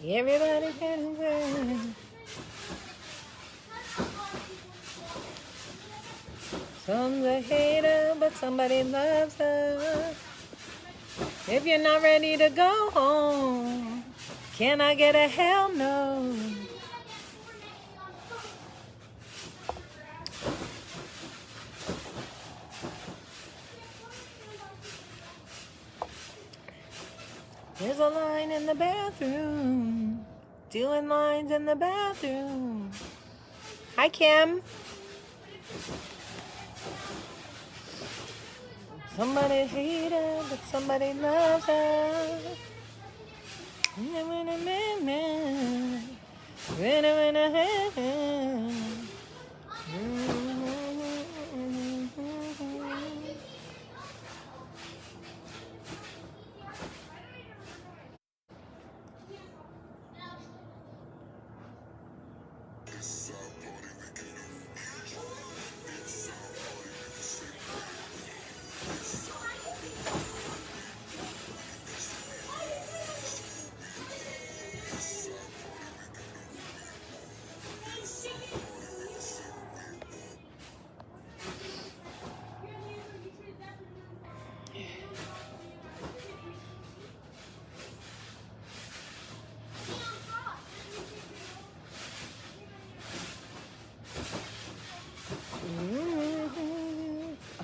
Everybody can win. Some's a hater, but somebody loves her. If you're not ready to go home, can I get a hell no? There's a line in the bathroom. Doing lines in the bathroom. Hi, Kim. Somebody hate her, but somebody loves her.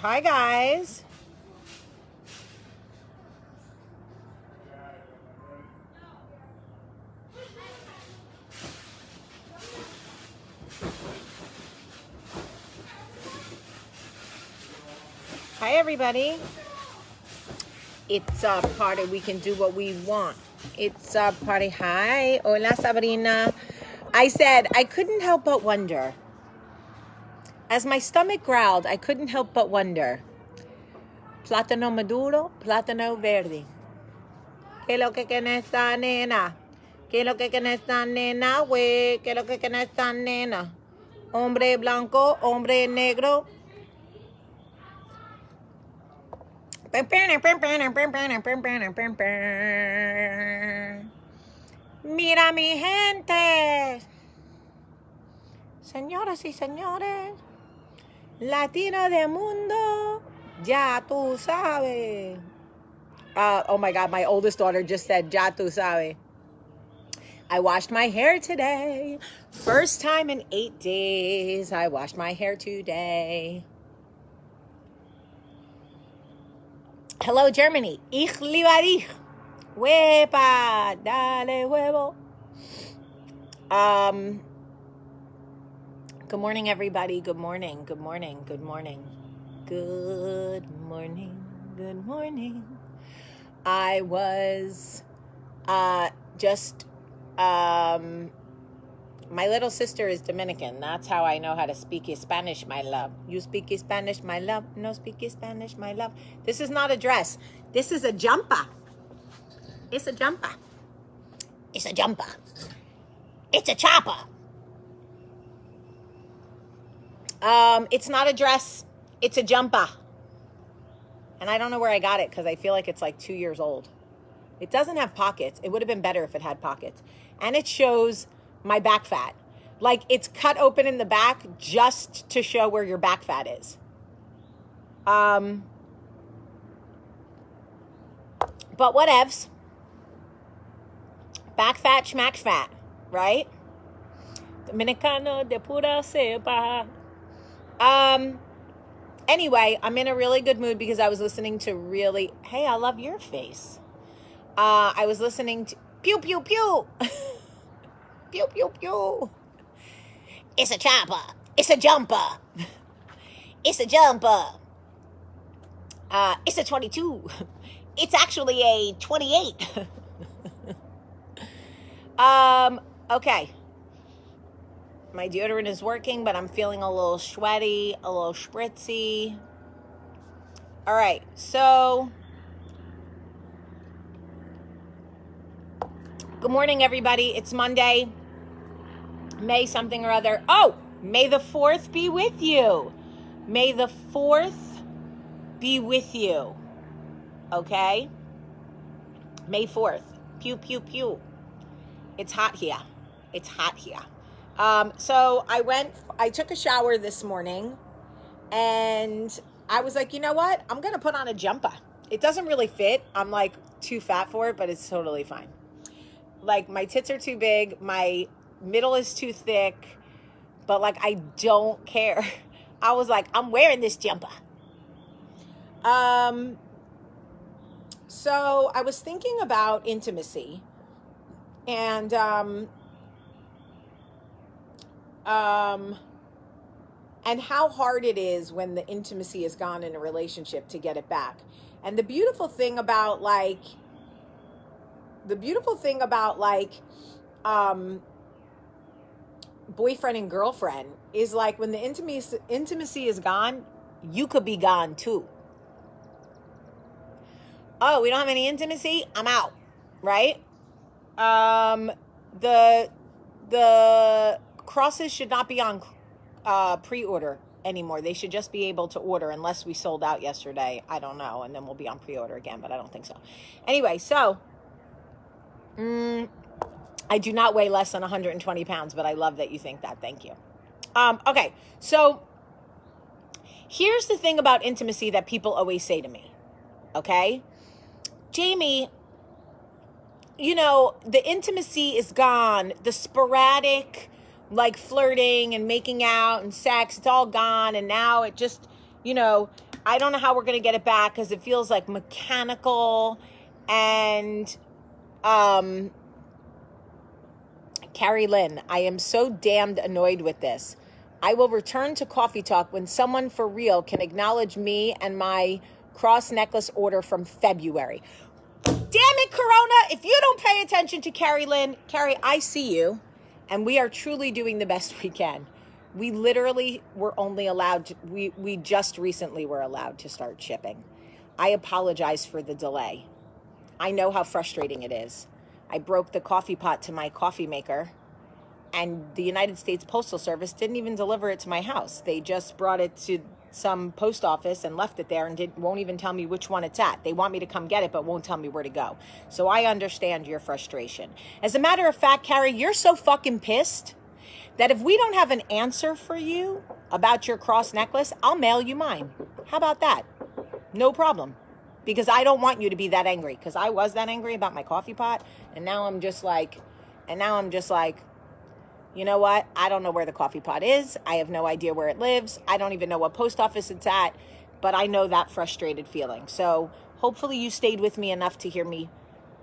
Hi, guys. Hi, everybody. It's a party. We can do what we want. It's a party. Hi. Hola, Sabrina. I said I couldn't help but wonder. As my stomach growled, I couldn't help but wonder. Plátano maduro, plátano verde. ¿Qué lo que esta nena? ¿Qué lo que esta nena, güey? ¿Qué lo que esta nena? Hombre blanco, hombre negro. Mira mi gente. Señoras y señores. Latino del mundo. Ya tú sabes. Oh my God, my oldest daughter just said, ya tú sabes. I washed my hair today. First time in 8 days, I washed my hair today. Hello, Germany. Ich liebe dich. Huepa, dale huevo. Good morning, everybody. Good morning. Good morning. Good morning. Good morning. Good morning. I was my little sister is Dominican. That's how I know how to speak Spanish, my love. You speak Spanish, my love. No speak Spanish, my love. This is not a dress. This is a jumper. It's a jumper. It's a jumper. It's a chopper. It's not a dress. It's a jumper. And I don't know where I got it because I feel like it's like 2 years old. It doesn't have pockets. It would have been better if it had pockets. And it shows my back fat. Like it's cut open in the back just to show where your back fat is. But whatevs. Back fat, schmack fat, right? Dominicano de pura cepa. Anyway, I'm in a really good mood because I was listening to hey, I love your face. I was listening to pew, pew, pew. Pew, pew, pew. It's a chopper. It's a jumper. It's a jumper. It's a 22. It's actually a 28. Okay. My deodorant is working, but I'm feeling a little sweaty, a little spritzy. All right, so good morning, everybody. It's Monday, May something or other. Oh, May the 4th be with you. May the 4th be with you. Okay? May 4th. Pew, pew, pew. It's hot here. It's hot here. So I took a shower this morning, and I was like, you know what? I'm going to put on a jumper. It doesn't really fit. I'm like too fat for it, but it's totally fine. Like, my tits are too big. My middle is too thick, but like, I don't care. I was like, I'm wearing this jumper. So I was thinking about intimacy, and how hard it is when the intimacy is gone in a relationship to get it back. And the beautiful thing about boyfriend and girlfriend is like, when the intimacy is gone, you could be gone too. Oh, we don't have any intimacy? I'm out, right? The crosses should not be on pre-order anymore. They should just be able to order, unless we sold out yesterday. I don't know. And then we'll be on pre-order again, but I don't think so. Anyway, so I do not weigh less than 120 pounds, but I love that you think that. Thank you. Okay, so here's the thing about intimacy that people always say to me, okay? Jamie, you know, the intimacy is gone. The sporadic, like, flirting and making out and sex, it's all gone. And now it just, you know, I don't know how we're going to get it back, because it feels like mechanical. And Carrie Lynn, I am so damned annoyed with this. I will return to Coffee Talk when someone for real can acknowledge me and my cross necklace order from February. Damn it, Corona. If you don't pay attention to Carrie Lynn, Carrie, I see you. And we are truly doing the best we can. We literally were only allowed to, we just recently were allowed to start shipping. I apologize for the delay. I know how frustrating it is. I broke the coffee pot to my coffee maker, and the United States Postal Service didn't even deliver it to my house. They just brought it to some post office and left it there, and won't even tell me which one it's at. They want me to come get it, but won't tell me where to go. So I understand your frustration. As a matter of fact, Carrie, you're so fucking pissed that if we don't have an answer for you about your cross necklace, I'll mail you mine. How about that? No problem. Because I don't want you to be that angry. Because I was that angry about my coffee pot. And now I'm just like, you know what? I don't know where the coffee pot is. I have no idea where it lives. I don't even know what post office it's at. But I know that frustrated feeling. So hopefully you stayed with me enough to hear me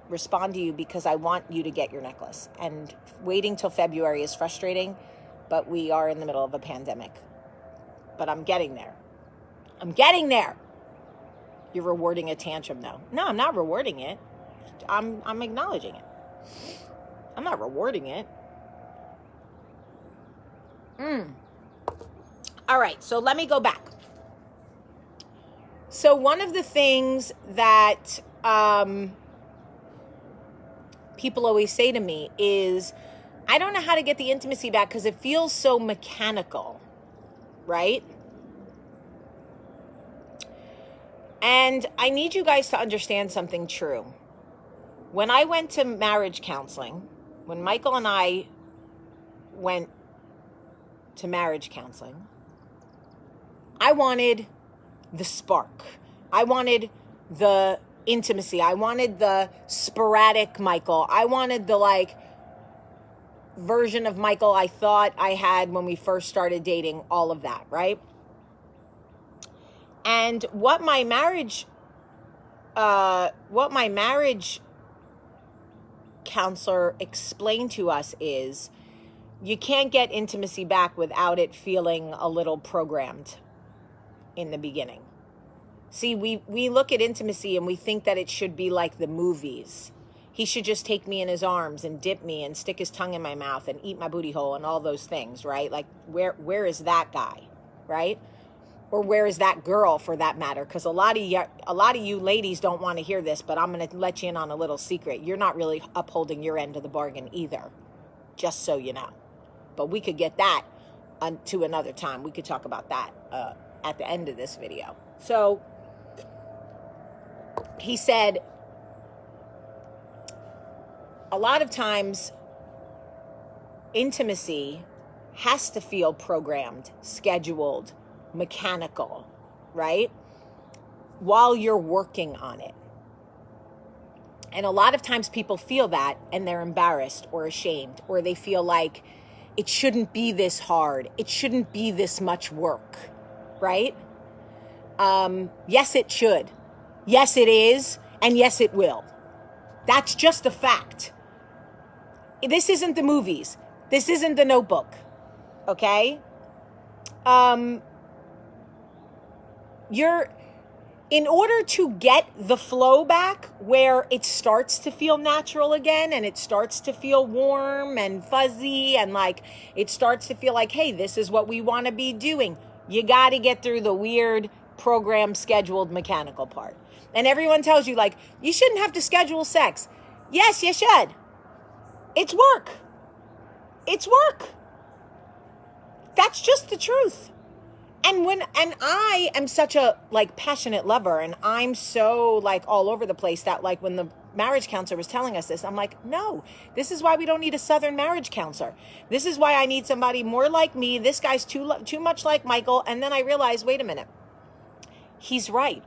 respond to you, because I want you to get your necklace. And waiting till February is frustrating. But we are in the middle of a pandemic. But I'm getting there. I'm getting there. You're rewarding a tantrum, though. No, I'm not rewarding it. I'm acknowledging it. I'm not rewarding it. All right, so let me go back. So one of the things that people always say to me is, I don't know how to get the intimacy back because it feels so mechanical, right? And I need you guys to understand something true. When I went to marriage counseling, when Michael and I went to marriage counseling, I wanted the spark. I wanted the intimacy. I wanted the sporadic Michael. I wanted the version of Michael I thought I had when we first started dating, all of that, right? And what my marriage counselor explained to us is, you can't get intimacy back without it feeling a little programmed in the beginning. See, we look at intimacy and we think that it should be like the movies. He should just take me in his arms and dip me and stick his tongue in my mouth and eat my booty hole and all those things, right? Like, where is that guy, right? Or where is that girl, for that matter? Because a lot of you ladies don't want to hear this, but I'm going to let you in on a little secret. You're not really upholding your end of the bargain either, just so you know. But we could get that to another time. We could talk about that at the end of this video. So he said, a lot of times intimacy has to feel programmed, scheduled, mechanical, right? While you're working on it. And a lot of times people feel that and they're embarrassed or ashamed, or they feel like it shouldn't be this hard. It shouldn't be this much work, right? Yes, it should. Yes, it is. And yes, it will. That's just a fact. This isn't the movies. This isn't the Notebook. Okay? In order to get the flow back where it starts to feel natural again and it starts to feel warm and fuzzy and like it starts to feel like, hey, this is what we want to be doing, you got to get through the weird program scheduled mechanical part. And everyone tells you like, you shouldn't have to schedule sex. Yes, you should. It's work. It's work. That's just the truth. And I am such a like passionate lover and I'm so like all over the place that like when the marriage counselor was telling us this, I'm like, no, this is why we don't need a Southern marriage counselor. This is why I need somebody more like me. This guy's too much like Michael. And then I realized, wait a minute. He's right.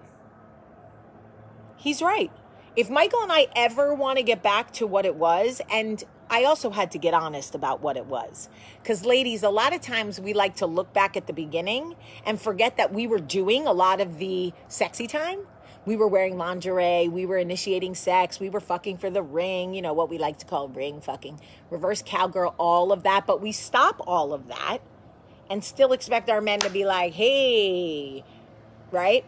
He's right. If Michael and I ever want to get back to what it was, and I also had to get honest about what it was. Because ladies, a lot of times we like to look back at the beginning and forget that we were doing a lot of the sexy time. We were wearing lingerie. We were initiating sex. We were fucking for the ring. You know, what we like to call ring fucking, reverse cowgirl, all of that. But we stop all of that and still expect our men to be like, hey, right?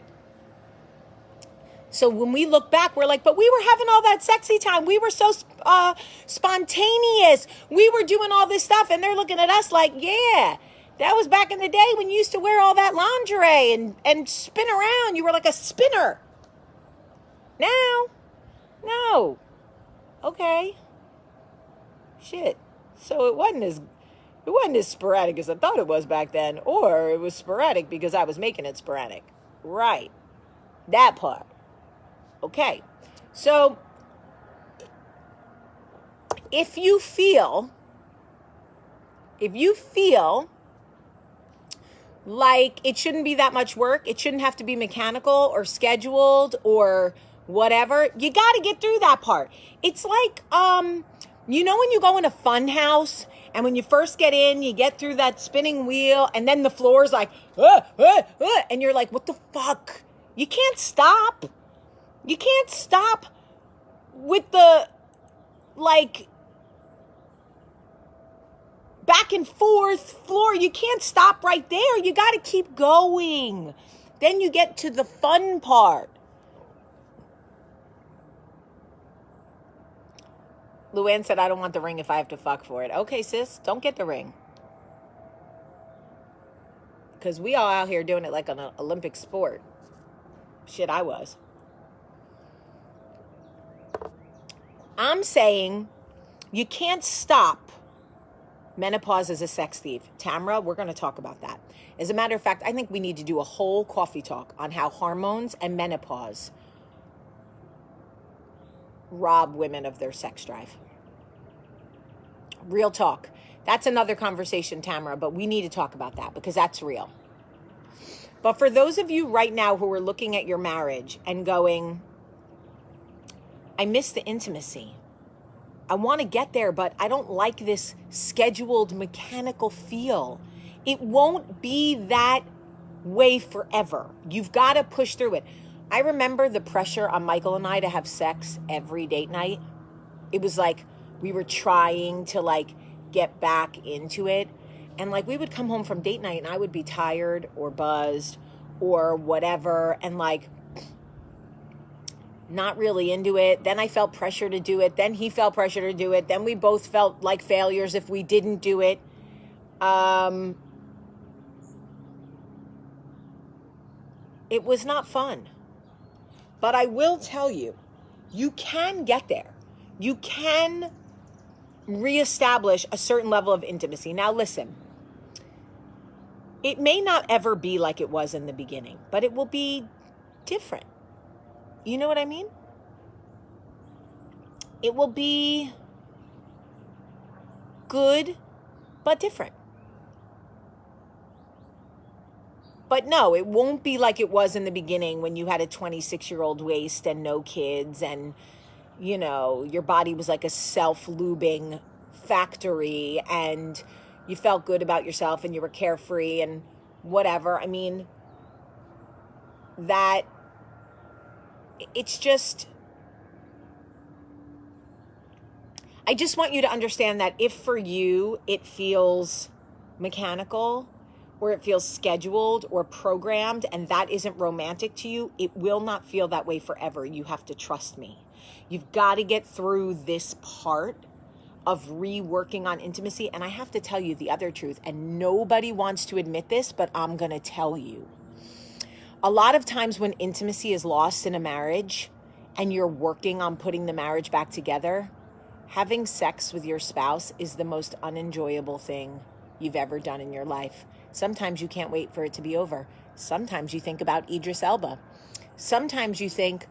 So when we look back, we're like, but we were having all that sexy time. We were so spontaneous. We were doing all this stuff. And they're looking at us like, yeah, that was back in the day when you used to wear all that lingerie and spin around. You were like a spinner. Now, no. Okay. Shit. So it wasn't as sporadic as I thought it was back then. Or it was sporadic because I was making it sporadic. Right. That part. Okay, so if you feel like it shouldn't be that much work, it shouldn't have to be mechanical or scheduled or whatever, you got to get through that part. It's like, you know when you go in a fun house and when you first get in, you get through that spinning wheel and then the floor's like, and you're like, what the fuck? You can't stop. You can't stop with the, like, back and forth floor. You can't stop right there. You got to keep going. Then you get to the fun part. Luann said, I don't want the ring if I have to fuck for it. Okay, sis, don't get the ring. Because we all out here doing it like an Olympic sport. Shit, I was. I'm saying you can't stop menopause as a sex thief. Tamara, we're going to talk about that. As a matter of fact, I think we need to do a whole coffee talk on how hormones and menopause rob women of their sex drive. Real talk. That's another conversation, Tamara, but we need to talk about that because that's real. But for those of you right now who are looking at your marriage and going, I miss the intimacy. I want to get there, but I don't like this scheduled mechanical feel. It won't be that way forever. You've got to push through it. I remember the pressure on Michael and I to have sex every date night. It was like we were trying to like get back into it. And like we would come home from date night and I would be tired or buzzed or whatever. And like, not really into it. Then I felt pressure to do it. Then he felt pressure to do it. Then we both felt like failures if we didn't do it. It was not fun. But I will tell you, you can get there. You can reestablish a certain level of intimacy. Now listen, it may not ever be like it was in the beginning, but it will be different. You know what I mean? It will be good but different. But no, it won't be like it was in the beginning when you had a 26-year-old waist and no kids and, you know, your body was like a self-lubing factory and you felt good about yourself and you were carefree and whatever. I mean, that it's just, I just want you to understand that if for you it feels mechanical or it feels scheduled or programmed and that isn't romantic to you, it will not feel that way forever. You have to trust me. You've got to get through this part of reworking on intimacy. And I have to tell you the other truth, and nobody wants to admit this, but I'm going to tell you. A lot of times when intimacy is lost in a marriage and you're working on putting the marriage back together, having sex with your spouse is the most unenjoyable thing you've ever done in your life. Sometimes you can't wait for it to be over. Sometimes you think about Idris Elba. Sometimes you think,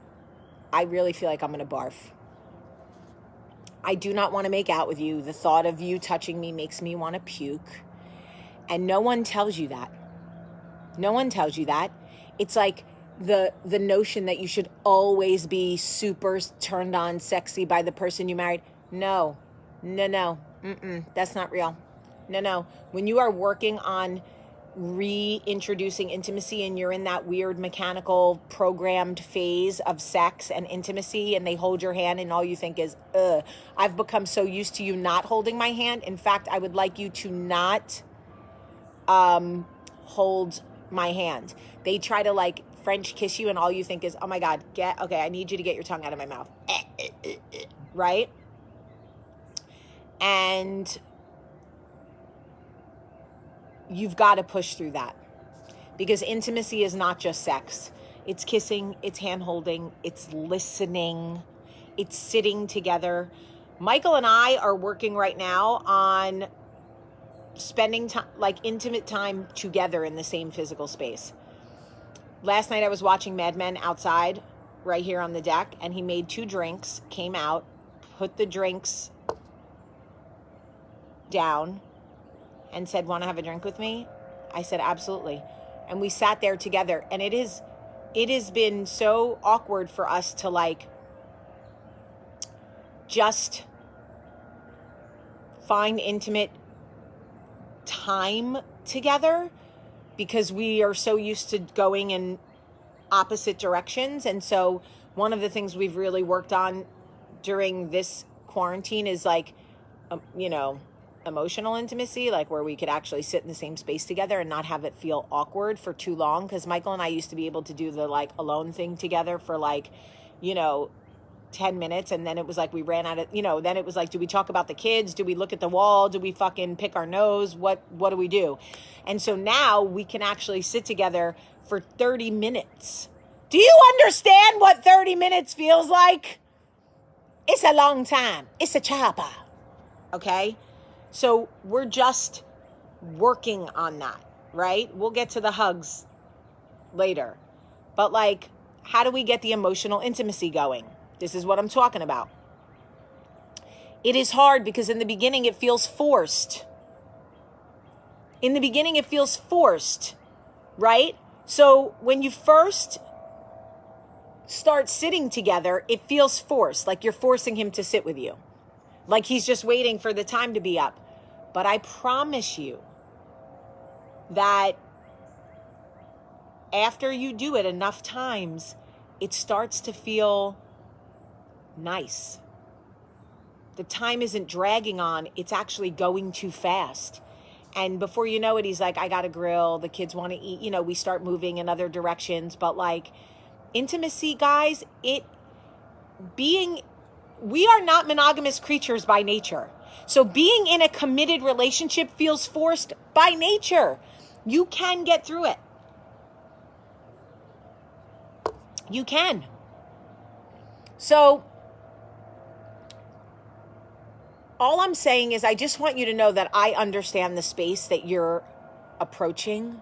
I really feel like I'm going to barf. I do not want to make out with you. The thought of you touching me makes me want to puke. And no one tells you that. No one tells you that. It's like the notion that you should always be super turned on, sexy by the person you married. No. That's not real. No. When you are working on reintroducing intimacy and you're in that weird mechanical programmed phase of sex and intimacy and they hold your hand and all you think is, I've become so used to you not holding my hand. In fact, I would like you to not hold my hand. They try to like French kiss you and all you think is, oh my God, okay, I need you to get your tongue out of my mouth. Right? And you've got to push through that because intimacy is not just sex. It's kissing, it's hand holding, it's listening, it's sitting together. Michael and I are working right now on spending time, like intimate time together in the same physical space. Last night I was watching Mad Men outside right here on the deck and he made 2 drinks, came out, put the drinks down and said, want to have a drink with me? I said, absolutely. And we sat there together. And it has been so awkward for us to like just find intimate time together because we are so used to going in opposite directions. And so one of the things we've really worked on during this quarantine is like, emotional intimacy, like where we could actually sit in the same space together and not have it feel awkward for too long. Because Michael and I used to be able to do the like alone thing together for like, 10 minutes. And then it was like we ran out of, then it was like, do we talk about the kids? Do we look at the wall? Do we fucking pick our nose? What do we do? And so now we can actually sit together for 30 minutes. Do you understand what 30 minutes feels like? It's a long time. It's a chopper. Okay? So we're just working on that, right? We'll get to the hugs later. But like, how do we get the emotional intimacy going? This is what I'm talking about. It is hard because in the beginning it feels forced. In the beginning it feels forced, right? So when you first start sitting together, it feels forced, like you're forcing him to sit with you. Like he's just waiting for the time to be up. But I promise you that after you do it enough times, it starts to feel nice. The time isn't dragging on. It's actually going too fast. And before you know it, he's like, I got to grill. The kids want to eat. We start moving in other directions. But like intimacy, guys, we are not monogamous creatures by nature. So being in a committed relationship feels forced by nature. You can get through it. You can. So all I'm saying is I just want you to know that I understand the space that you're approaching.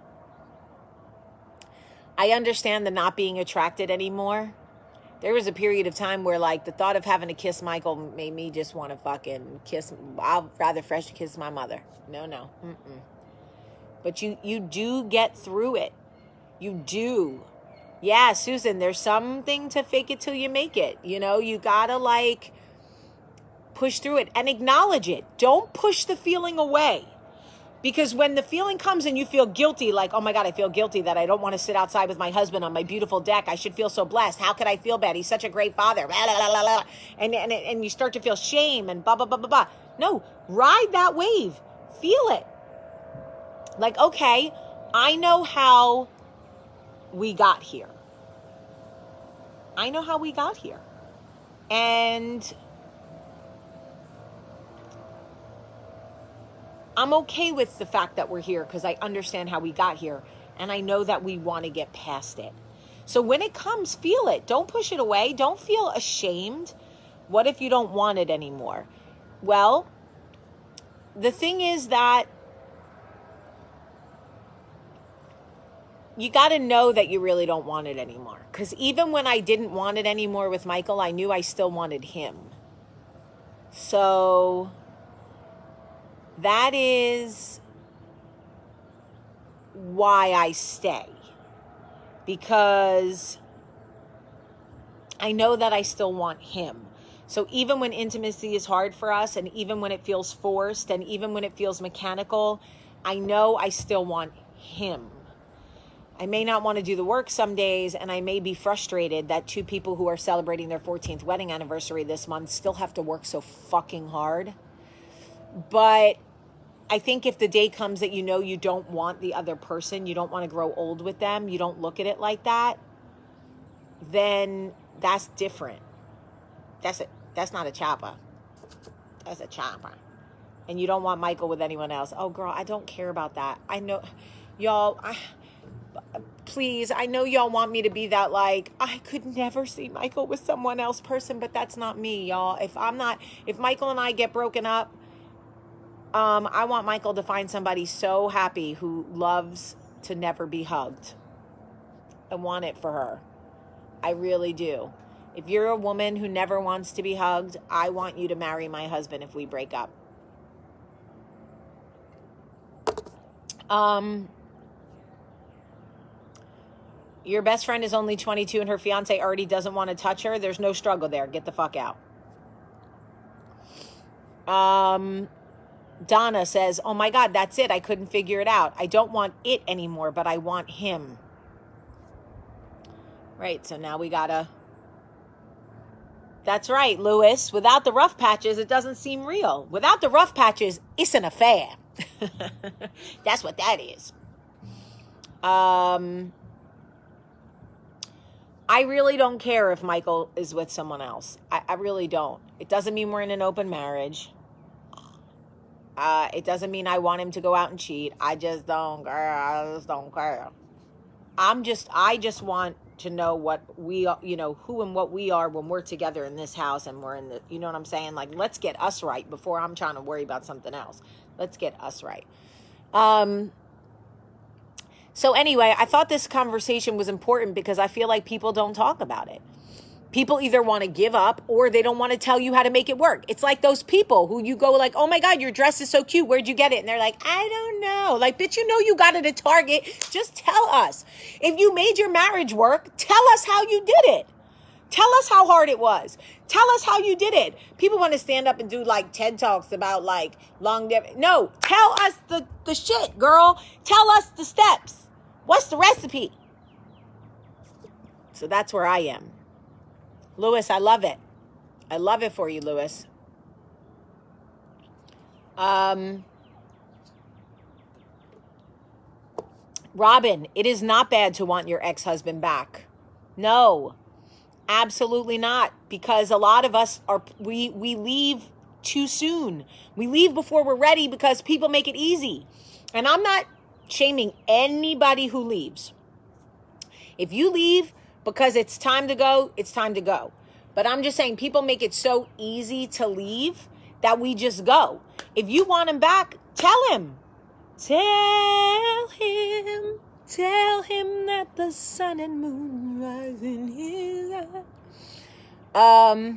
I understand the not being attracted anymore. There was a period of time where, like, the thought of having to kiss Michael made me just want to fucking kiss. I'd rather fresh kiss my mother. No. Mm-mm. But you do get through it. You do. Yeah, Susan, there's something to fake it till you make it. You know, you gotta, like, push through it and acknowledge it. Don't push the feeling away. Because when the feeling comes and you feel guilty, like, oh my God, I feel guilty that I don't want to sit outside with my husband on my beautiful deck. I should feel so blessed. How could I feel bad? He's such a great father. Blah, blah, blah, blah. And you start to feel shame and blah, blah, blah, blah, blah. No, ride that wave. Feel it. Like, okay, I know how we got here. I know how we got here. And I'm okay with the fact that we're here because I understand how we got here. And I know that we want to get past it. So when it comes, feel it. Don't push it away. Don't feel ashamed. What if you don't want it anymore? Well, the thing is that you got to know that you really don't want it anymore. Because even when I didn't want it anymore with Michael, I knew I still wanted him. So that is why I stay. Because I know that I still want him. So even when intimacy is hard for us, and even when it feels forced, and even when it feels mechanical, I know I still want him. I may not want to do the work some days, and I may be frustrated that two people who are celebrating their 14th wedding anniversary this month still have to work so fucking hard. But I think if the day comes that you know you don't want the other person, you don't want to grow old with them, you don't look at it like that, then that's different. That's not a chopper. That's a chopper. And you don't want Michael with anyone else. Oh, girl, I don't care about that. I know, y'all, please, I know y'all want me to be that, like, I could never see Michael with someone else person, but that's not me, y'all. If Michael and I get broken up, I want Michael to find somebody so happy who loves to never be hugged. I want it for her. I really do. If you're a woman who never wants to be hugged, I want you to marry my husband if we break up. Your best friend is only 22 and her fiance already doesn't want to touch her. There's no struggle there. Get the fuck out. Donna says, oh my God, that's it. I couldn't figure it out. I don't want it anymore, but I want him. Right, so now we gotta... That's right, Lewis. Without the rough patches, it doesn't seem real. Without the rough patches, it's an affair. That's what that is. I really don't care if Michael is with someone else. I really don't. It doesn't mean we're in an open marriage. It doesn't mean I want him to go out and cheat. I just don't care. I just don't care. I just want to know what we are, who and what we are when we're together in this house and we're in the, you know what I'm saying? Like, let's get us right before I'm trying to worry about something else. Let's get us right. So anyway, I thought this conversation was important because I feel like people don't talk about it. People either want to give up or they don't want to tell you how to make it work. It's like those people who you go like, oh my God, your dress is so cute. Where'd you get it? And they're like, I don't know. Like, bitch, you got it at Target. Just tell us. If you made your marriage work, tell us how you did it. Tell us how hard it was. Tell us how you did it. People want to stand up and do like TED Talks about like longevity. No, tell us the shit, girl. Tell us the steps. What's the recipe? So that's where I am. Lewis, I love it. I love it for you, Lewis. Robin, it is not bad to want your ex-husband back. No, absolutely not. Because a lot of us we leave too soon. We leave before we're ready because people make it easy. And I'm not shaming anybody who leaves. If you leave because it's time to go, it's time to go. But I'm just saying people make it so easy to leave that we just go. If you want him back, tell him. Tell him that the sun and moon rise in his eyes. Yeah,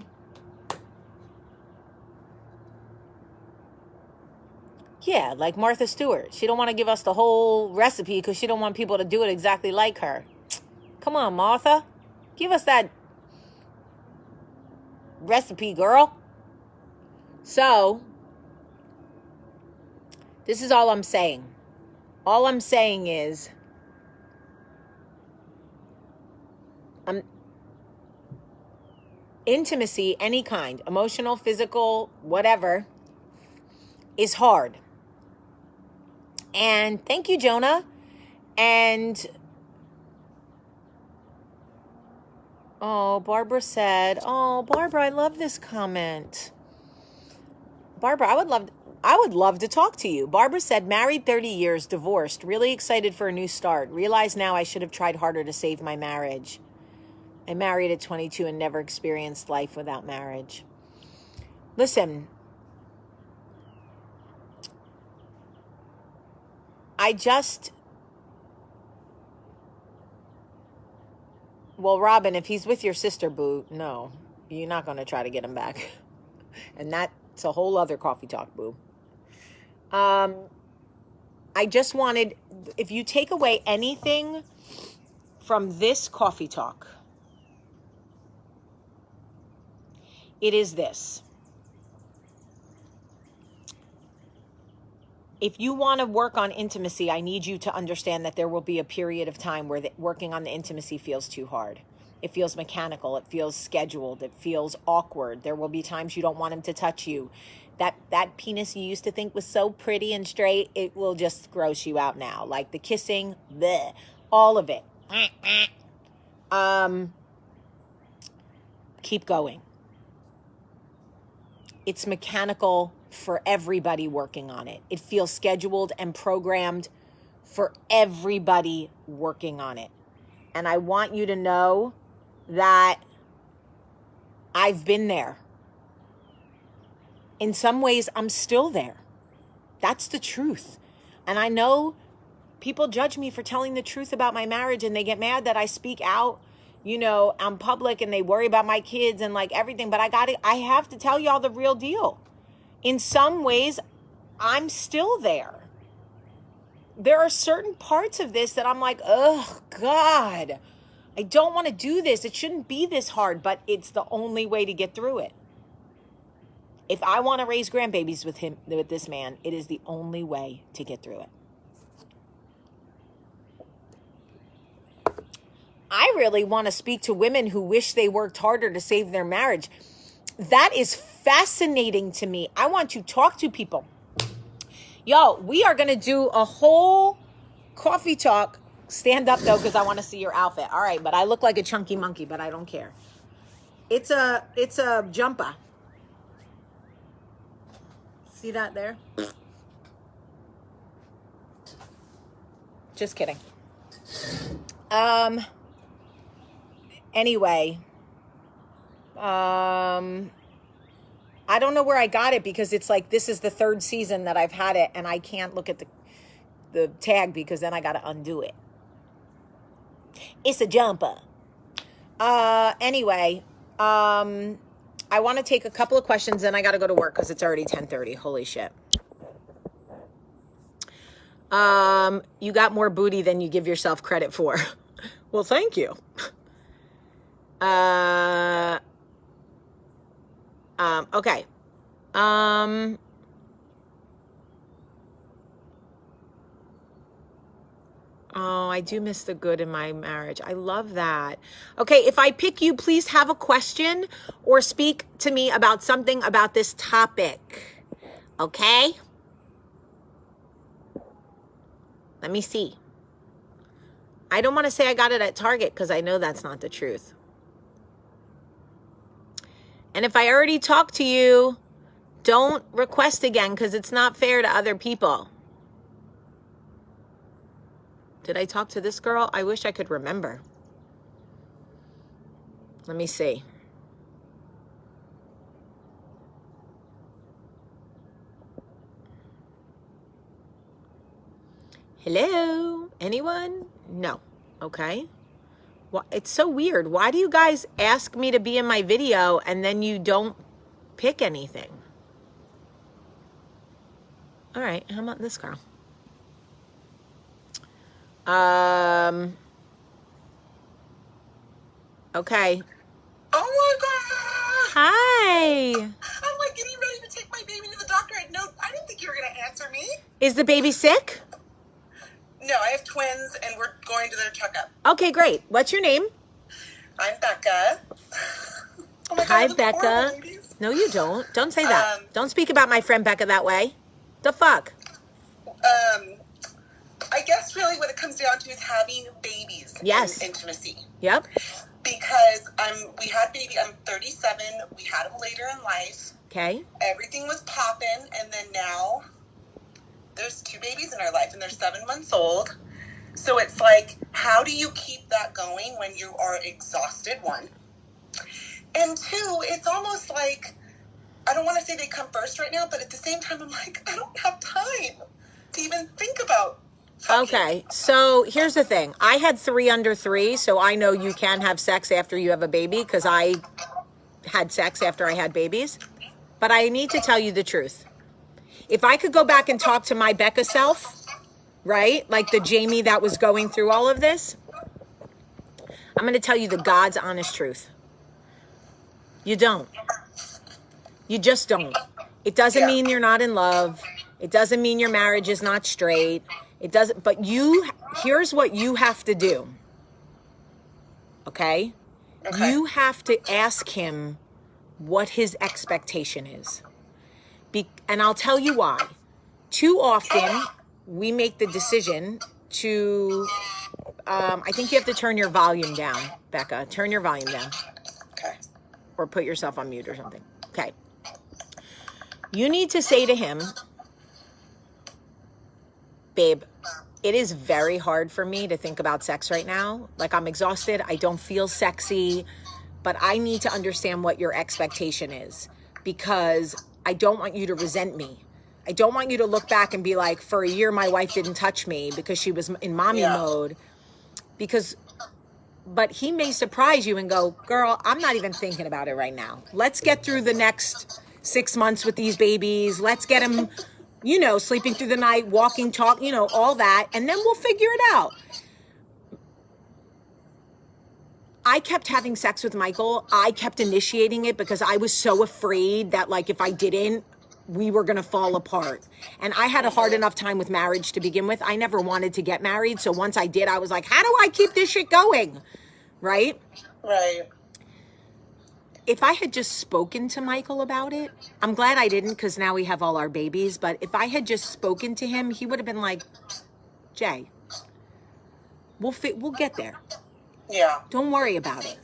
like Martha Stewart. She don't want to give us the whole recipe because she don't want people to do it exactly like her. Come on, Martha. Give us that recipe, girl. So, this is all I'm saying. All I'm saying is, intimacy, any kind, emotional, physical, whatever, is hard. And thank you, Jonah. And, oh, Barbara said, oh, Barbara, I love this comment. Barbara, I would love to talk to you. Barbara said, married 30 years, divorced, really excited for a new start. Realize now I should have tried harder to save my marriage. I married at 22 and never experienced life without marriage. Listen, well, Robin, if he's with your sister, boo, no, you're not going to try to get him back. And that's a whole other coffee talk, boo. I just wanted, if you take away anything from this coffee talk, it is this. If you want to work on intimacy, I need you to understand that there will be a period of time where working on the intimacy feels too hard. It feels mechanical. It feels scheduled. It feels awkward. There will be times you don't want him to touch you. That penis you used to think was so pretty and straight, it will just gross you out now. Like the kissing, bleh, all of it. Keep going. It's mechanical for everybody working on it. It feels scheduled and programmed for everybody working on it. And I want you to know that I've been there. In some ways, I'm still there. That's the truth. And I know people judge me for telling the truth about my marriage, and they get mad that I speak out, I'm public, and they worry about my kids and like everything. But I have to tell y'all the real deal. In some ways, I'm still there. There are certain parts of this that I'm like, oh God, I don't want to do this. It shouldn't be this hard, but it's the only way to get through it. If I want to raise grandbabies with this man, it is the only way to get through it. I really want to speak to women who wish they worked harder to save their marriage. That is fascinating to me. I want to talk to people. Yo, we are going to do a whole coffee talk. Stand up, though, because I want to see your outfit. All right, but I look like a chunky monkey, but I don't care. It's a jumper. See that there? Just kidding. Anyway, I don't know where I got it because it's like this is the third season that I've had it, and I can't look at the tag because then I got to undo it. It's a jumper. Anyway, I want to take a couple of questions, and I got to go to work because it's already 10:30. Holy shit. You got more booty than you give yourself credit for. Well, thank you. Okay. Oh, I do miss the good in my marriage. I love that. Okay, if I pick you, please have a question or speak to me about something about this topic. Okay? Let me see. I don't want to say I got it at Target because I know that's not the truth. And if I already talked to you, don't request again because it's not fair to other people. Did I talk to this girl? I wish I could remember. Let me see. Hello? Anyone? No. Okay. It's so weird. Why do you guys ask me to be in my video and then you don't pick anything? All right, how about this girl? Okay. Oh my God. Hi. I'm like getting ready to take my baby to the doctor. I didn't think you were going to answer me. Is the baby sick? No, I have twins and we're going to their checkup. Okay, great. What's your name? I'm Becca. Oh my God, Hi, I look Becca. horrible, ladies. No, you don't. Don't say that. Don't speak about my friend Becca that way. The fuck? I guess really what it comes down to is having babies. Yes. And intimacy. Yep. Because we had baby, I'm 37, we had him later in life. Okay. Everything was popping, and then now there's 2 babies in our life, and they're 7 months old. So it's like, how do you keep that going when you are exhausted, 1? And 2, it's almost like, I don't want to say they come first right now, but at the same time, I'm like, I don't have time to even think about fucking. Okay, so here's the thing. I had 3 under 3, so I know you can have sex after you have a baby because I had sex after I had babies. But I need to tell you the truth. If I could go back and talk to my Becca self, right? Like the Jamie that was going through all of this, I'm going to tell you the God's honest truth. You don't. You just don't. It doesn't mean you're not in love. It doesn't mean your marriage is not straight. It doesn't, but here's what you have to do. Okay? You have to ask him what his expectation is. And I'll tell you why. Too often, we make the decision to, I think you have to turn your volume down, Becca. Turn your volume down. Okay. Or put yourself on mute or something. Okay. You need to say to him, babe, it is very hard for me to think about sex right now. Like, I'm exhausted. I don't feel sexy. But I need to understand what your expectation is, because I don't want you to resent me. I don't want you to look back and be like, for a year, my wife didn't touch me because she was in mommy mode. But he may surprise you and go, girl, I'm not even thinking about it right now. Let's get through the next 6 months with these babies. Let's get them, sleeping through the night, walking, talk, all that. And then we'll figure it out. I kept having sex with Michael. I kept initiating it because I was so afraid that, like, if I didn't, we were going to fall apart. And I had a hard enough time with marriage to begin with. I never wanted to get married. So once I did, I was like, how do I keep this shit going? Right? Right. If I had just spoken to Michael about it, I'm glad I didn't, because now we have all our babies. But if I had just spoken to him, he would have been like, Jay, we'll get there. Yeah. Don't worry about it.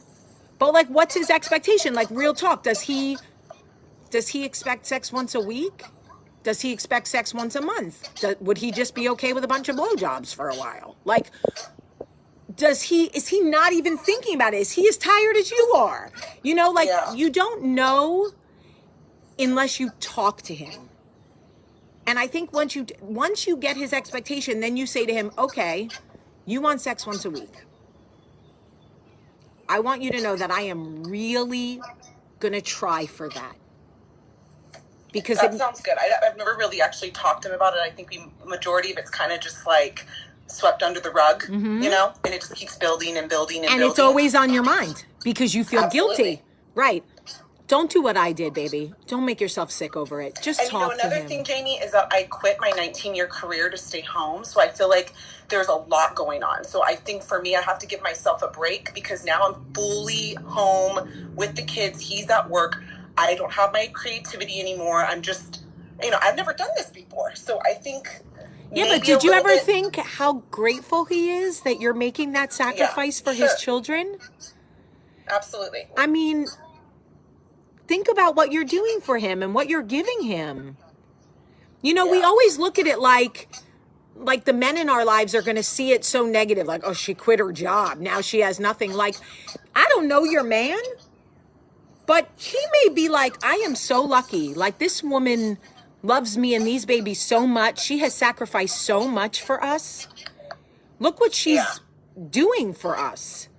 But, like, what's his expectation? Like, real talk. Does he expect sex once a week? Does he expect sex once a month? Would he just be okay with a bunch of blowjobs for a while? Like, is he not even thinking about it? Is he as tired as you are? You don't know unless you talk to him. And I think once you get his expectation, then you say to him, okay, you want sex once a week. I want you to know that I am really going to try for that. Because that sounds good. I've never really actually talked to him about it. I think majority of it's kind of just like swept under the rug, and it just keeps building and building and building. And it's always on your mind because you feel Absolutely. guilty. Right. Don't do what I did, baby. Don't make yourself sick over it. Just talk to him. Another thing, Jamie, is that I quit my 19-year career to stay home. So I feel like there's a lot going on. So I think for me, I have to give myself a break because now I'm fully home with the kids. He's at work. I don't have my creativity anymore. I'm just, I've never done this before. So I think... Yeah, but did you ever think how grateful he is that you're making that sacrifice for his children? Absolutely. I mean... Think about what you're doing for him and what you're giving him. We always look at it like the men in our lives are going to see it so negative. Like, oh, she quit her job. Now she has nothing. Like, I don't know your man, but he may be like, I am so lucky. Like, this woman loves me and these babies so much. She has sacrificed so much for us. Look what she's doing for us.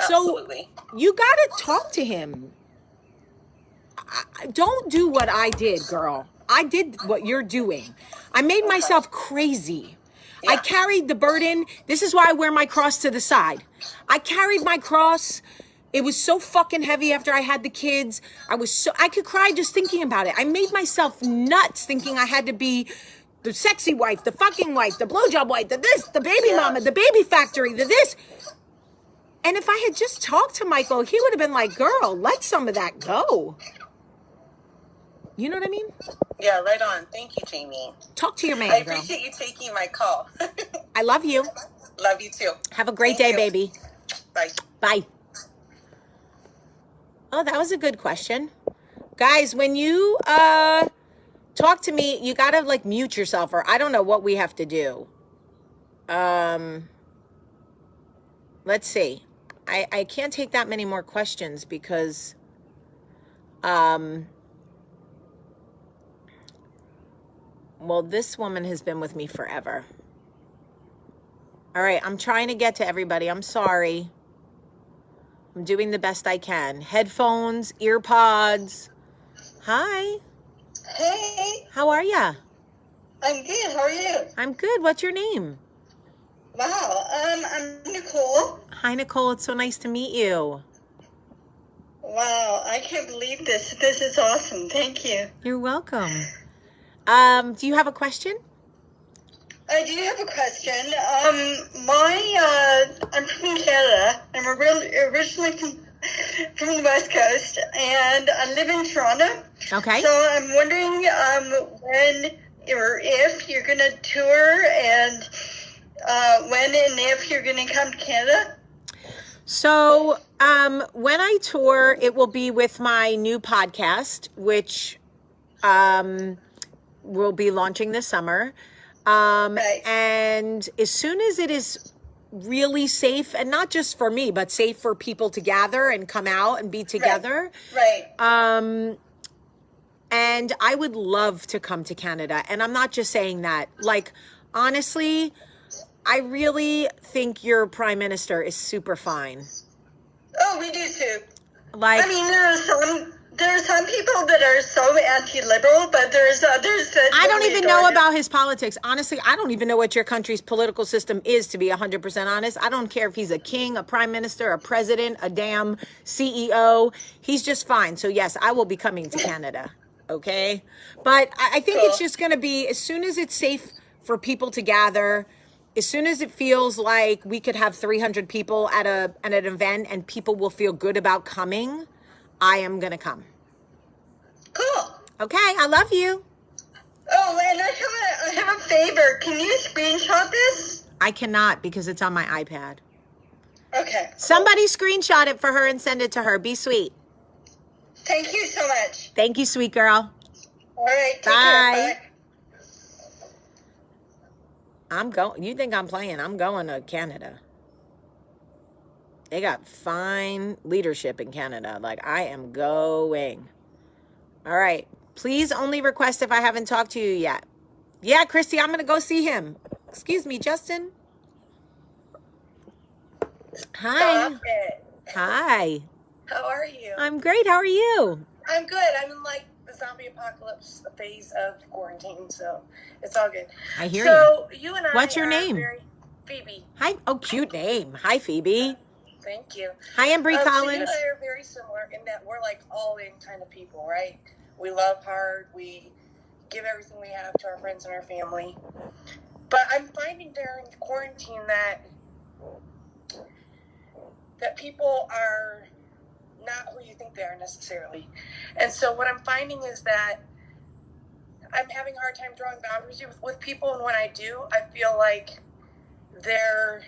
So Absolutely. you got to talk to him. Don't do what I did, girl. I did what you're doing. I made myself crazy. I Yeah. carried the burden. This is why I wear my cross to the side. I carried my cross. It was so fucking heavy after I had the kids. I could cry just thinking about it. I made myself nuts thinking I had to be the sexy wife, the fucking wife, the blowjob wife, the this, the baby mama, the baby factory, the this. And if I had just talked to Michael, he would have been like, girl, let some of that go. You know what I mean? Yeah, right on. Thank you, Jamie. Talk to your man, I girl. appreciate you taking my call. I love you. Love you too. Have a great Thank day, you. baby. Bye. Bye. Oh, that was a good question. Guys, when you talk to me, you gotta like mute yourself, or I don't know what we have to do. Let's see. I can't take that many more questions because well, this woman has been with me forever. All right, I'm trying to get to everybody. I'm sorry. I'm doing the best I can. Headphones, ear pods. Hi. Hey, How are ya? I'm good. How are you? I'm good. What's your name? Wow. I'm Nicole. Hi, Nicole. It's so nice to meet you. Wow, I can't believe this. This is awesome. Thank you. You're welcome. Do you have a question? I do have a question. I'm from Canada. I'm originally from the West Coast, and I live in Toronto. Okay. So I'm wondering when or if you're going to tour, and when and if you're going to come to Canada. So, when I tour, it will be with my new podcast, which will be launching this summer. Right. And as soon as it is really safe, and not just for me, but safe for people to gather and come out and be together. Right. And I would love to come to Canada. And I'm not just saying that. Like, honestly, I really think your prime minister is super fine. Oh, we do too. Like, I mean, there are some people that are so anti-liberal, but there's others that I don't really even know adore him. about his politics. Honestly, I don't even know what your country's political system is, to be 100% honest. I don't care if he's a king, a prime minister, a president, a damn CEO. He's just fine. So yes, I will be coming to Canada. Okay. But I think it's Cool. just going to be, as soon as it's safe for people to gather, as soon as it feels like we could have 300 people at an event and people will feel good about coming, I am going to come. Cool. Okay. I love you. Oh, and I have a favor. Can you screenshot this? I cannot because it's on my iPad. Okay. Cool. Somebody screenshot it for her and send it to her. Be sweet. Thank you so much. Thank you, sweet girl. All right. Take Bye. care. Bye. You think I'm playing? I'm going to Canada. They got fine leadership in Canada. Like, I am going. All right. Please only request if I haven't talked to you yet. Yeah, Christy, I'm going to go see him. Excuse me, Justin. Hi. Stop it. Hi. How are you? I'm great. How are you? I'm good. I'm in like the zombie apocalypse phase of quarantine, so it's all good. I hear So you and I. What's your are name? Phoebe. Hi. Oh, cute name. Hi, Phoebe. Thank you. Hi, Embry So you and Collins. I are very similar in that we're like all in kind of people, right? We love hard. We give everything we have to our friends and our family. But I'm finding during quarantine that people are not who you think they are necessarily. And so what I'm finding is that I'm having a hard time drawing boundaries with people, and when I do, I feel like they're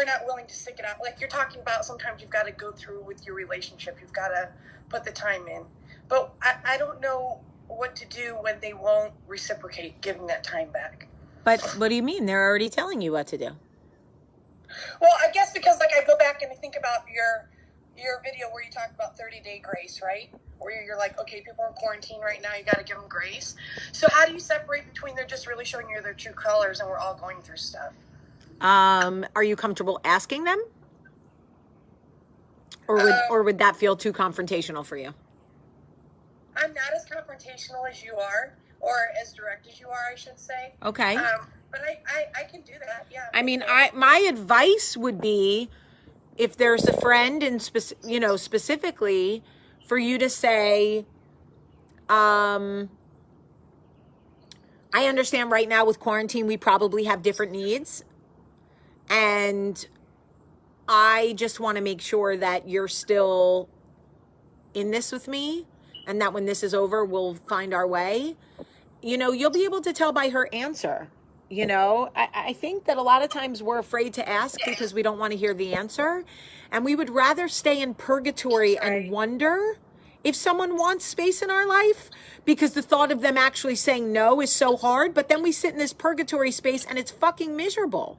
not willing to stick it out. Like you're talking about, sometimes you've got to go through with your relationship. You've got to put the time in. But I don't know what to do when they won't reciprocate giving that time back. But what do you mean? They're already telling you what to do. Well, I guess because like I go back and I think about your video where you talk about 30-day grace, right? Where you're like, okay, people are in quarantine right now, you got to give them grace. So how do you separate between they're just really showing you their true colors and we're all going through stuff? Are you comfortable asking them? Or would that feel too confrontational for you? I'm not as confrontational as you are, or as direct as you are, I should say. Okay. But I can do that. Yeah. I mean, my advice would be, if there's a friend and specifically for you to say, I understand right now with quarantine, we probably have different needs. And I just want to make sure that you're still in this with me, and that when this is over, we'll find our way. You'll be able to tell by her answer. I think that a lot of times we're afraid to ask because we don't want to hear the answer. And we would rather stay in purgatory and wonder if someone wants space in our life, because the thought of them actually saying no is so hard. But then we sit in this purgatory space and it's fucking miserable.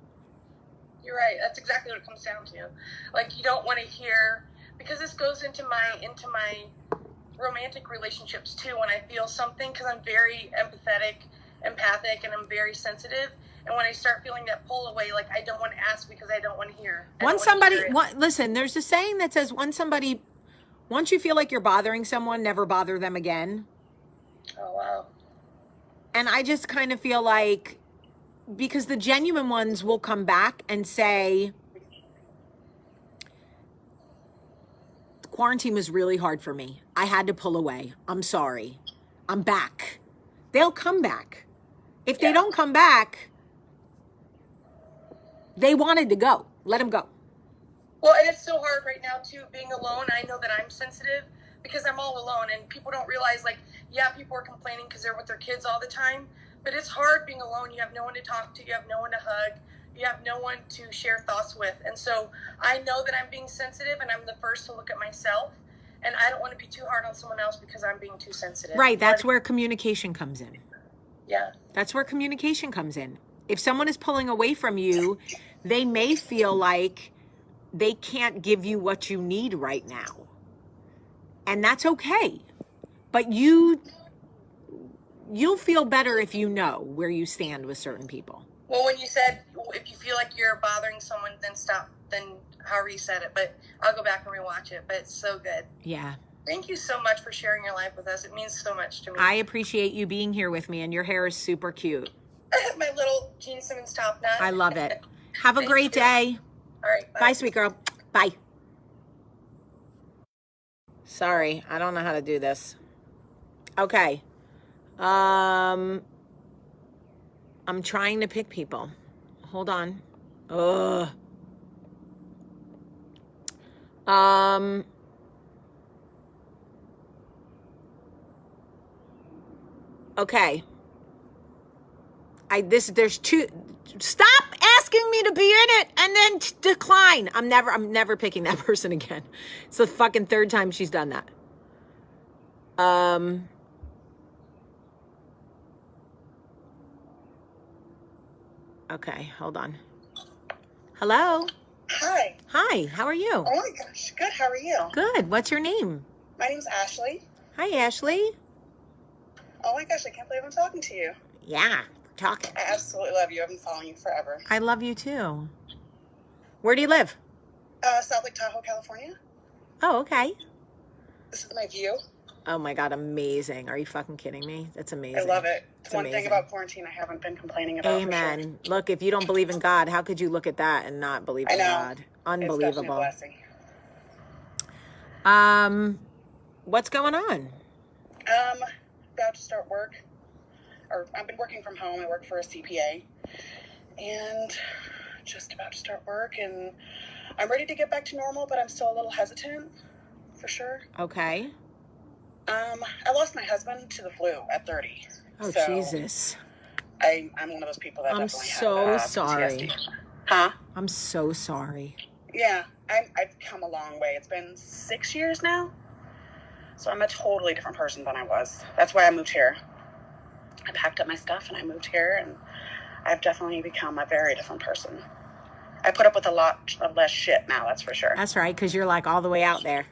You're right. That's exactly what it comes down to. Like, you don't want to hear, because this goes into my romantic relationships too, when I feel something, because I'm very empathic, and I'm very sensitive. And when I start feeling that pull away, like, I don't want to ask because I don't want to hear. Listen, there's a saying that says, once you feel like you're bothering someone, never bother them again. Oh, wow. And I just kind of feel like, because the genuine ones will come back and say, quarantine was really hard for me. I had to pull away. I'm sorry. I'm back. They'll come back. If they don't come back, they wanted to go. Let them go. Well, and it's so hard right now too, being alone. I know that I'm sensitive because I'm all alone, and people don't realize, like, yeah, people are complaining because they're with their kids all the time, but it's hard being alone. You have no one to talk to. You have no one to hug. You have no one to share thoughts with. And so I know that I'm being sensitive, and I'm the first to look at myself. And I don't want to be too hard on someone else because I'm being too sensitive. Right. That's where communication comes in. Yeah. That's where communication comes in. If someone is pulling away from you, they may feel like they can't give you what you need right now. And that's okay. But you'll feel better if you know where you stand with certain people. Well, when you said, if you feel like you're bothering someone, then stop, then however you said it, but I'll go back and rewatch it, but it's so good. Yeah. Thank you so much for sharing your life with us. It means so much to me. I appreciate you being here with me, and your hair is super cute. My little Gene Simmons top knot. I love it. Have a great day. All right. Bye, sweet girl. Bye. Sorry, I don't know how to do this. Okay. I'm trying to pick people. Hold on. Ugh. Okay. There's two. Stop asking me to be in it and then decline. I'm never picking that person again. It's the fucking third time she's done that. Okay, hold on. Hello. Hi. Hi, how are you? Oh my gosh, good. How are you? Good. What's your name? My name's Ashley. Hi, Ashley. Oh my gosh, I can't believe I'm talking to you. Yeah, we're talking. I absolutely love you. I've been following you forever. I love you too. Where do you live? South Lake Tahoe, California. Oh, okay. This is my view. Oh my God, amazing. Are you fucking kidding me? That's amazing. I love it. It's one amazing. thing about quarantine I haven't been complaining about. Amen. For sure. Look, if you don't believe in God, how could you look at that and not believe in God? Unbelievable. It's definitely a blessing. What's going on? About to start work. Or I've been working from home. I work for a CPA. And just about to start work, and I'm ready to get back to normal, but I'm still a little hesitant, for sure. Okay. I lost my husband to the flu at 30. Oh, so Jesus. I'm one of those people that I'm definitely so have, sorry. PTSD. Huh? I'm so sorry. Yeah, I've come a long way. It's been 6 years now. So I'm a totally different person than I was. That's why I moved here. I packed up my stuff and I moved here, and I've definitely become a very different person. I put up with a lot of less shit now, that's for sure. That's right, because you're like all the way out there.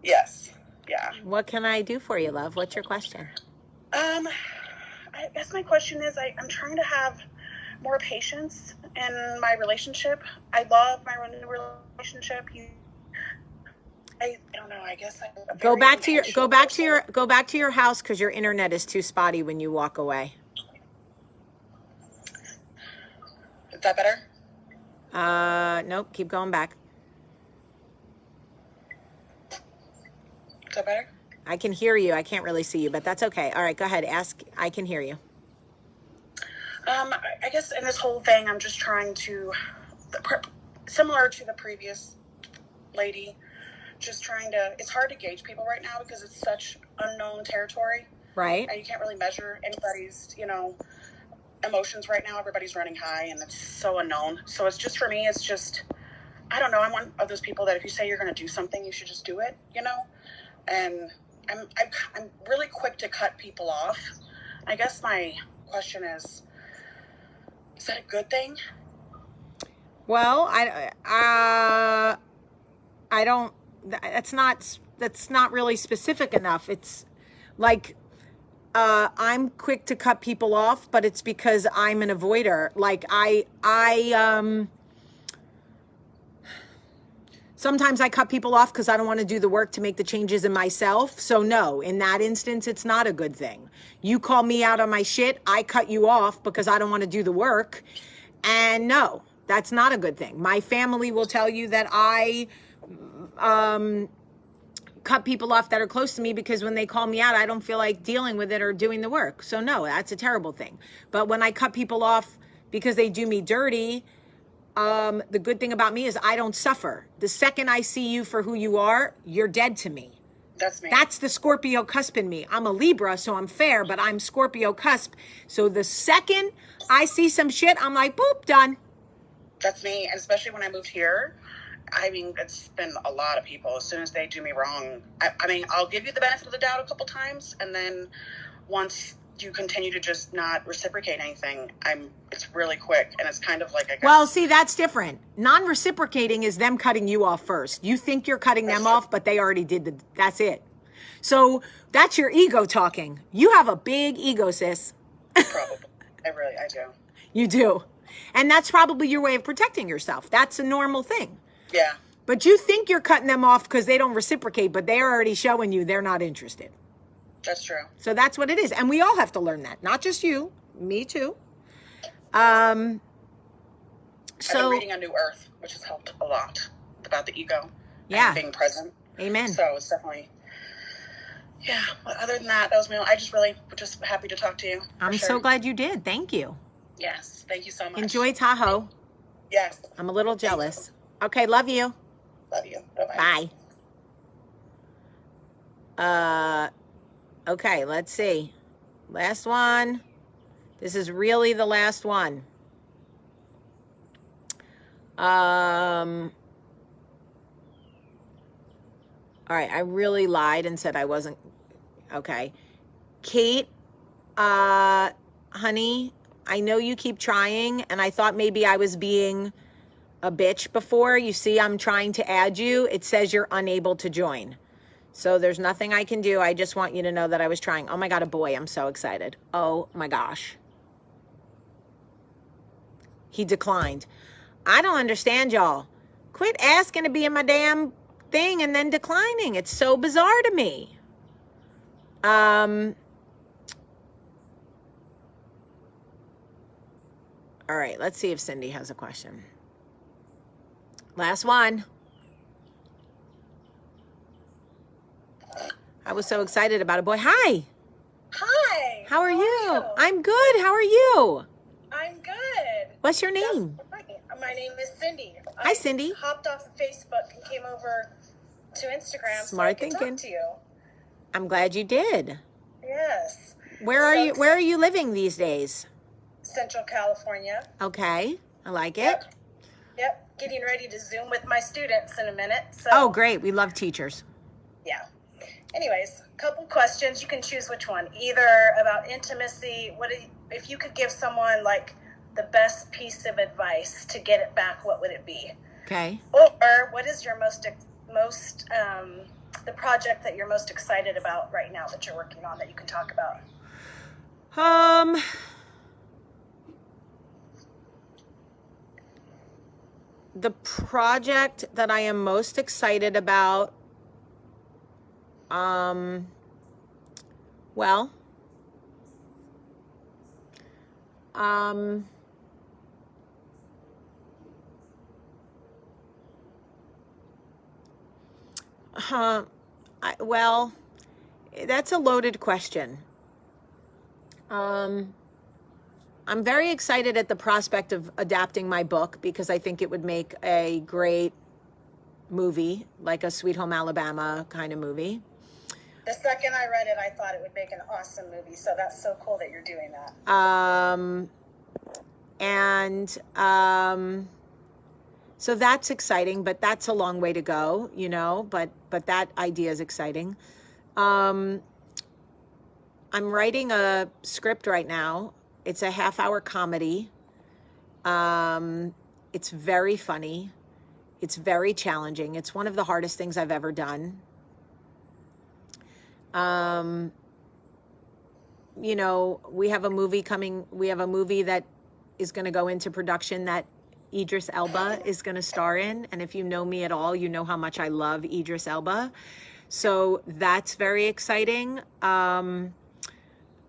Yes. Yeah. What can I do for you, love? What's your question? I guess my question is, I'm trying to have more patience in my relationship. I love my relationship. I don't know. I guess I'm Go very back to impatient. go back to your house because your internet is too spotty when you walk away. Is that better? Nope. Keep going back. Is that better? I can hear you. I can't really see you, but that's okay. All right, go ahead. Ask. I can hear you. I guess in this whole thing, I'm just trying to, similar to the previous lady, just trying to, it's hard to gauge people right now because it's such unknown territory. Right. And you can't really measure anybody's, emotions right now. Everybody's running high and it's so unknown. So it's just, for me, it's just, I don't know. I'm one of those people that if you say you're going to do something, you should just do it, And I'm really quick to cut people off. I guess my question is that a good thing? Well, I don't. That's not really specific enough. It's like I'm quick to cut people off, but it's because I'm an avoider. Like sometimes I cut people off because I don't want to do the work to make the changes in myself. So no, in that instance, it's not a good thing. You call me out on my shit, I cut you off because I don't want to do the work. And no, that's not a good thing. My family will tell you that I cut people off that are close to me because when they call me out, I don't feel like dealing with it or doing the work. So no, that's a terrible thing. But when I cut people off because they do me dirty, the good thing about me is I don't suffer. The second I see you for who you are, you're dead to me. That's me. That's the Scorpio cusp in me. I'm a Libra, so I'm fair, but I'm Scorpio cusp. So the second I see some shit, I'm like, boop, done. That's me. And especially when I moved here, I mean, it's been a lot of people. As soon as they do me wrong, I mean, I'll give you the benefit of the doubt a couple times. And then once you continue to just not reciprocate anything, it's really quick. And it's kind of like, I guess. Well, see, that's different. Non-reciprocating is them cutting you off first. You think you're cutting them off, but they already did that's it. So that's your ego talking. You have a big ego, sis. Probably. I do. You do. And that's probably your way of protecting yourself. That's a normal thing. Yeah. But you think you're cutting them off because they don't reciprocate, but they're already showing you they're not interested. That's true. So that's what it is. And we all have to learn that. Not just you. Me too. I've been reading A New Earth, which has helped a lot about the ego. Yeah. And being present. Amen. So it's definitely, yeah. But other than that was I just happy to talk to you. I'm so glad you did. Thank you. Yes. Thank you so much. Enjoy Tahoe. Yes. I'm a little jealous. Okay. Love you. Love you. Bye-bye. Bye. Okay, let's see. Last one. This is really the last one. All right, I really lied and said I wasn't. Okay. Kate, honey, I know you keep trying, and I thought maybe I was being a bitch before. You see, I'm trying to add you. It says you're unable to join. So there's nothing I can do. I just want you to know that I was trying. Oh my God, a boy. I'm so excited. Oh my gosh. He declined. I don't understand, y'all. Quit asking to be in my damn thing and then declining. It's so bizarre to me. All right, let's see if Cindy has a question. Last one. I was so excited about a boy. Hi. Hi. How are you? I'm good. How are you? I'm good. What's your name? My name is Cindy. Hi, Cindy. I hopped off of Facebook and came over to Instagram Smart so I could thinking. talk to you. I'm glad you did. Yes. Where are you living these days? Central California. Okay. I like it. Yep. Getting ready to Zoom with my students in a minute. So. Oh, great. We love teachers. Yeah. Anyways, couple questions. You can choose which one. Either about intimacy. If you could give someone like the best piece of advice to get it back, what would it be? Okay. Or what is your the project that you're most excited about right now that you're working on that you can talk about? the project that I am most excited about, well, well, that's a loaded question. I'm very excited at the prospect of adapting my book because I think it would make a great movie, like a Sweet Home Alabama kind of movie. The second I read it, I thought it would make an awesome movie. So that's so cool that you're doing that. So that's exciting, but that's a long way to go, you know, but that idea is exciting. I'm writing a script right now. It's a half-hour comedy. It's very funny. It's very challenging. It's one of the hardest things I've ever done. You know, we have a movie that is going to go into production that Idris Elba is going to star in. And if you know me at all, you know how much I love Idris Elba. So that's very exciting.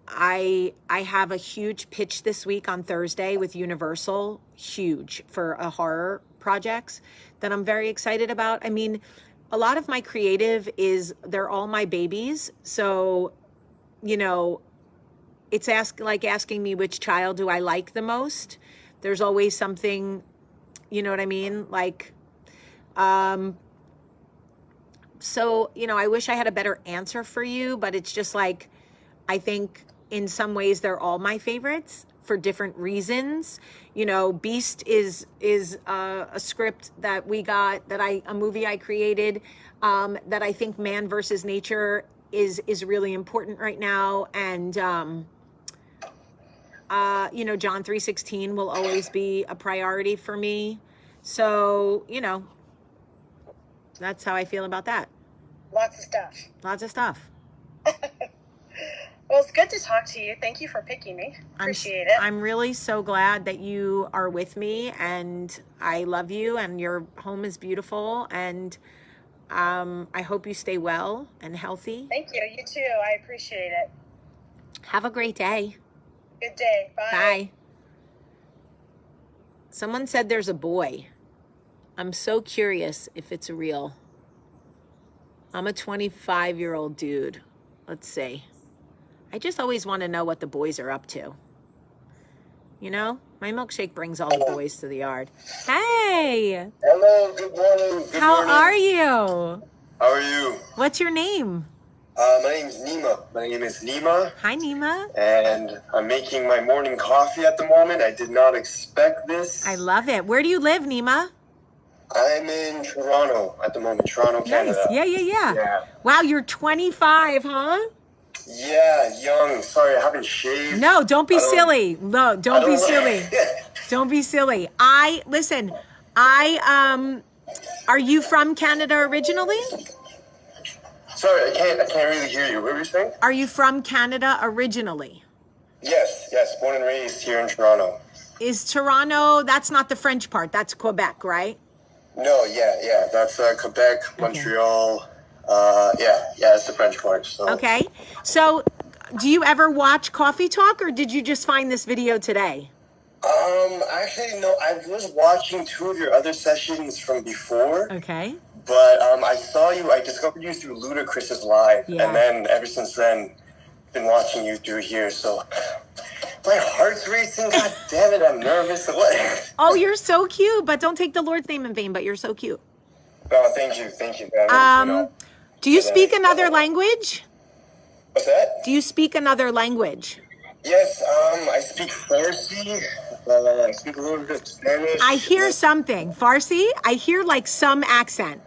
I have a huge pitch this week on Thursday with Universal, huge, for a horror projects that I'm very excited about. I mean, a lot of my creative they're all my babies. So, you know, it's asking me which child do I like the most. There's always something, you know what I mean? Like, so, you know, I wish I had a better answer for you, but it's just like, I think in some ways they're all my favorites for different reasons. You know, Beast is a script that we got, a movie I created, that I think man versus nature is really important right now. And, you know, John 3:16 will always be a priority for me. So, you know, that's how I feel about that. Lots of stuff. Lots of stuff. Well, it's good to talk to you. Thank you for picking me. Appreciate it. I'm really so glad that you are with me, and I love you, and your home is beautiful, and I hope you stay well and healthy. Thank you. You too. I appreciate it. Have a great day. Good day. Bye. Bye. Someone said there's a boy. I'm so curious if it's real. I'm a 25-year-old dude. Let's see. I just always want to know what the boys are up to. You know, my milkshake brings all the boys to the yard. Hey! Hello, good morning. How are you? How are you? What's your name? My name's Nima. My name is Nima. Hi, Nima. And I'm making my morning coffee at the moment. I did not expect this. I love it. Where do you live, Nima? I'm in Toronto at the moment, Toronto, Canada. Nice. Yeah. Wow, you're 25, huh? Yeah, young. Sorry, I haven't shaved. No, don't be silly. No, don't be silly. Don't be silly. Listen, are you from Canada originally? Sorry, I can't really hear you. What were you saying? Are you from Canada originally? Yes, born and raised here in Toronto. Is Toronto, that's not the French part, that's Quebec, right? No, yeah. That's Quebec, Montreal. It's the French part. So. Okay. So, do you ever watch Coffee Talk, or did you just find this video today? Actually, no. I was watching 2 of your other sessions from before. Okay. But I discovered you through Ludacris's live, Yeah. and then ever since then, been watching you through here. So my heart's racing. God damn it, I'm nervous. What? Oh, you're so cute, but don't take the Lord's name in vain. But you're so cute. No, thank you. Man. Do you speak another language? What's that? Do you speak another language? Yes, I speak Farsi. I speak a little bit of Spanish. I hear something. Farsi? I hear like some accent.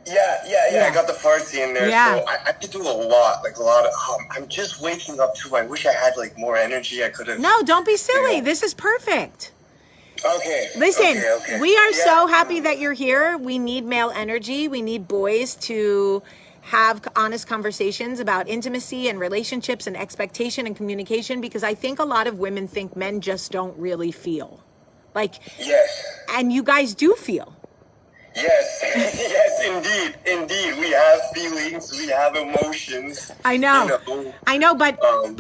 Yeah. I got the Farsi in there. Yeah. So I could do a lot. I'm just waking up too. I wish I had more energy. I could have. No, don't be silly. This is perfect. Okay. Listen, Okay. we are so happy that you're here. We need male energy. We need boys to have honest conversations about intimacy and relationships and expectation and communication, because I think a lot of women think men just don't really feel. Yes. And you guys do feel. Yes, yes, indeed. We have feelings, we have emotions. I know. You know. I know, but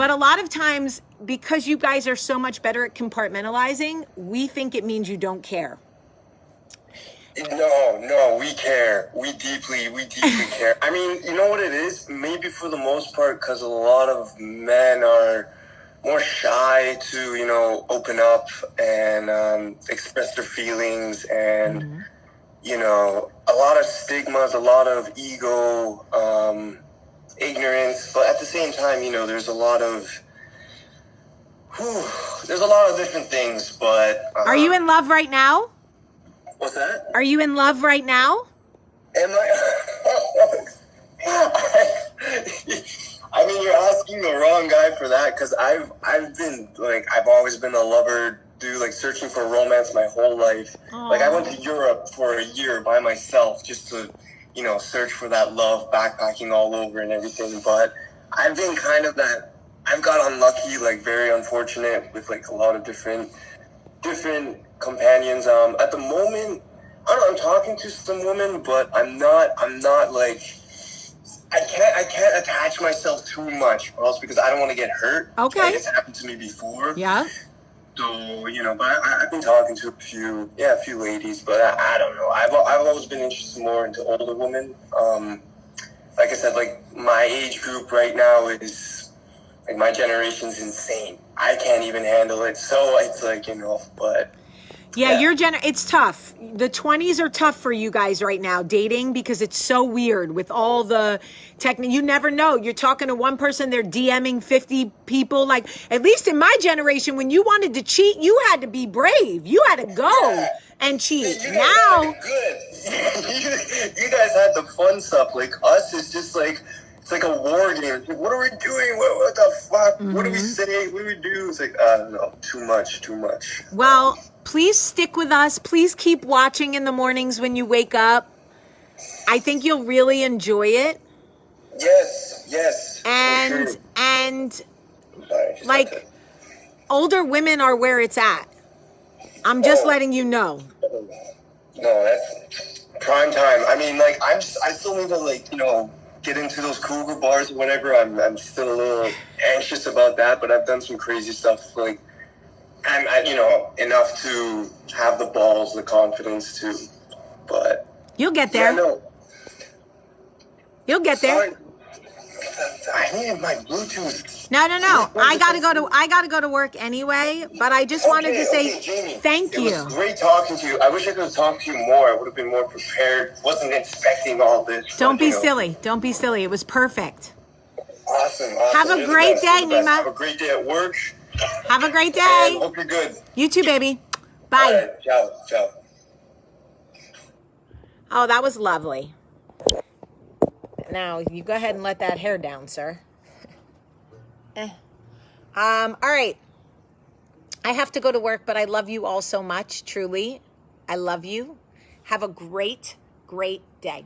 a lot of times, because you guys are so much better at compartmentalizing, we think it means you don't care. No, we care. We deeply care. I mean, you know what it is? Maybe for the most part, because a lot of men are more shy to, you know, open up and express their feelings, and you know, a lot of stigmas, a lot of ego, ignorance. But at the same time, you know, there's a lot of different things. But Are you in love right now? what's that? Are you in love right now? Am I? I mean, you're asking the wrong guy for that, because I've always been a lover, dude, like searching for romance my whole life. Aww. Like I went to Europe for a year by myself just to, you know, search for that love, backpacking all over and everything. But I've been kind of that. I've got unlucky, like very unfortunate with like a lot of different companions. At the moment, I don't know, I'm talking to some women, but I'm not like, I can't attach myself too much, or else, because I don't want to get hurt. Okay. Like, it's happened to me before. Yeah. So, you know, but I've been talking to a few ladies, but I don't know. I've always been interested more into older women. Like I said, like my age group right now is, like, my generation's insane. I can't even handle it. So it's like, you know, but Yeah, it's tough. The 20s are tough for you guys right now, dating, because it's so weird with all the you never know. You're talking to one person, they're DMing 50 people. Like, at least in my generation, when you wanted to cheat, you had to be brave. You had to go and cheat. You guys Now, had it good. You guys had the fun stuff. Like us, it's just like, it's like a war game. It's like, what are we doing? What the fuck? What do we say? What do we do? It's like, I don't know. Too much. well, please stick with us. Please keep watching in the mornings when you wake up. I think you'll really enjoy it. Yes. And for sure. and Sorry, just like, older women are where it's at. I'm just letting you know. No, that's prime time. I mean, like, I still need to, like, you know, get into those cougar bars or whatever. I'm still a little anxious about that, but I've done some crazy stuff, like, and you know, enough to have the balls, the confidence to, but You'll get there. yeah, no. You'll get there. Sorry. I needed my Bluetooth. No. I gotta go to work anyway, but I just wanted to say Jamie, thank you. It was great talking to you. I wish I could have talked to you more. I would have been more prepared. Wasn't expecting all this. Don't but, be silly. Don't be silly. It was perfect. Awesome. Have a You're the great best. day, You're the best. Nima. Have a great day at work. Have a great And day. hope you're good. You too, baby. Bye. All right, ciao. Oh, that was lovely. Now, you go ahead and let that hair down, sir. All right. I have to go to work, but I love you all so much, truly. I love you. Have a great, great day.